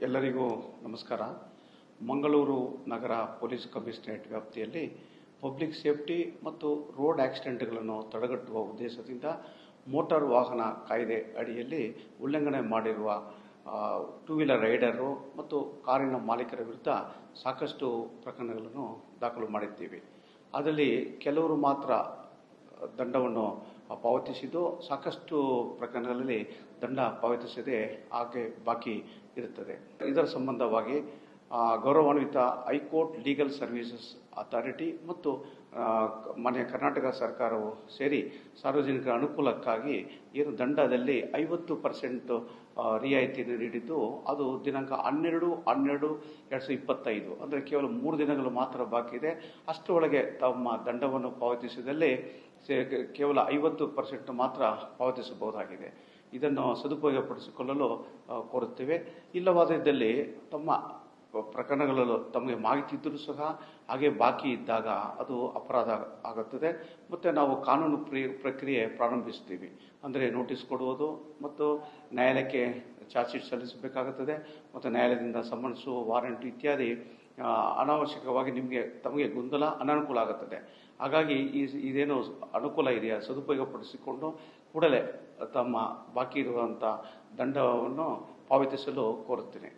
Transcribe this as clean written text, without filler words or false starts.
ಎಲ್ಲರಿಗೂ ನಮಸ್ಕಾರ. ಮಂಗಳೂರು ನಗರ police commissionerate ವ್ಯಾಪ್ತಿಯಲ್ಲಿ ಪಬ್ಲಿಕ್ ಸೇಫ್ಟಿ ಮತ್ತು ರೋಡ್ ಆಕ್ಸಿಡೆಂಟ್ಗಳನ್ನು ತಡೆಗಟ್ಟುವ ಉದ್ದೇಶದಿಂದ ಮೋಟಾರ್ ವಾಹನ ಕಾಯ್ದೆ ಅಡಿಯಲ್ಲಿ ಉಲ್ಲಂಘನೆ ಮಾಡಿರುವ ಟೂ ವೀಲರ್ ರೈಡರು ಮತ್ತು ಕಾರಿನ ಮಾಲೀಕರ ವಿರುದ್ಧ ಸಾಕಷ್ಟು ಪ್ರಕರಣಗಳನ್ನು ದಾಖಲು ಮಾಡಿದ್ದೀವಿ. ಅದರಲ್ಲಿ ಕೆಲವರು ಮಾತ್ರ ದಂಡವನ್ನು ಪಾವತಿಸಿದ್ದು, ಸಾಕಷ್ಟು ಪ್ರಕರಣಗಳಲ್ಲಿ ದಂಡ ಪಾವತಿಸದೆ ಹಾಗೆ ಬಾಕಿ ಇರುತ್ತದೆ. ಇದರ ಸಂಬಂಧವಾಗಿ ಗೌರವಾನ್ವಿತ ಹೈಕೋರ್ಟ್ ಲೀಗಲ್ ಸರ್ವಿಸಸ್ ಅಥಾರಿಟಿ ಮತ್ತು ಮಾನ್ಯ ಕರ್ನಾಟಕ ಸರ್ಕಾರವು ಸೇರಿ ಸಾರ್ವಜನಿಕರ ಅನುಕೂಲಕ್ಕಾಗಿ ಏನು ದಂಡದಲ್ಲಿ 50% ರಿಯಾಯಿತಿಯನ್ನು ನೀಡಿದ್ದು, ಅದು ದಿನಾಂಕ 12/12/2025 ಅಂದರೆ ಕೇವಲ 3 ದಿನಗಳು ಮಾತ್ರ ಬಾಕಿ ಇದೆ. ಅಷ್ಟರೊಳಗೆ ತಮ್ಮ ದಂಡವನ್ನು ಪಾವತಿಸಿದಲ್ಲಿ ಕೇವಲ 50% ಮಾತ್ರ ಪಾವತಿಸಬಹುದಾಗಿದೆ. ಇದನ್ನು ಸದುಪಯೋಗಪಡಿಸಿಕೊಳ್ಳಲು ಕೋರುತ್ತೇವೆ. ಇಲ್ಲವಾದಲ್ಲಿ ತಮ್ಮ ಪ್ರಕರಣಗಳಲ್ಲೂ ತಮಗೆ ಮಾಹಿತಿ ಇದ್ದರೂ ಸಹ ಹಾಗೆ ಬಾಕಿ ಇದ್ದಾಗ ಅದು ಅಪರಾಧ ಆಗುತ್ತದೆ ಮತ್ತು ನಾವು ಕಾನೂನು ಪ್ರಕ್ರಿಯೆ ಪ್ರಾರಂಭಿಸ್ತೀವಿ. ಅಂದರೆ ನೋಟಿಸ್ ಕೊಡುವುದು ಮತ್ತು ನ್ಯಾಯಾಲಯಕ್ಕೆ ಚಾರ್ಜ್ ಶೀಟ್ ಸಲ್ಲಿಸಬೇಕಾಗುತ್ತದೆ ಮತ್ತು ನ್ಯಾಯಾಲಯದಿಂದ ಸಮನ್ಸು, ವಾರೆಂಟ್ ಇತ್ಯಾದಿ ಅನಾವಶ್ಯಕವಾಗಿ ತಮಗೆ ಗೊಂದಲ, ಅನಾನುಕೂಲ ಆಗುತ್ತದೆ. ಹಾಗಾಗಿ ಇದೇನು ಅನುಕೂಲ ಇದೆಯಾ ಸದುಪಯೋಗಪಡಿಸಿಕೊಂಡು ಕೂಡಲೇ ತಮ್ಮ ಬಾಕಿ ಇರುವಂಥ ದಂಡವನ್ನು ಪಾವತಿಸಲು ಕೋರುತ್ತೇನೆ.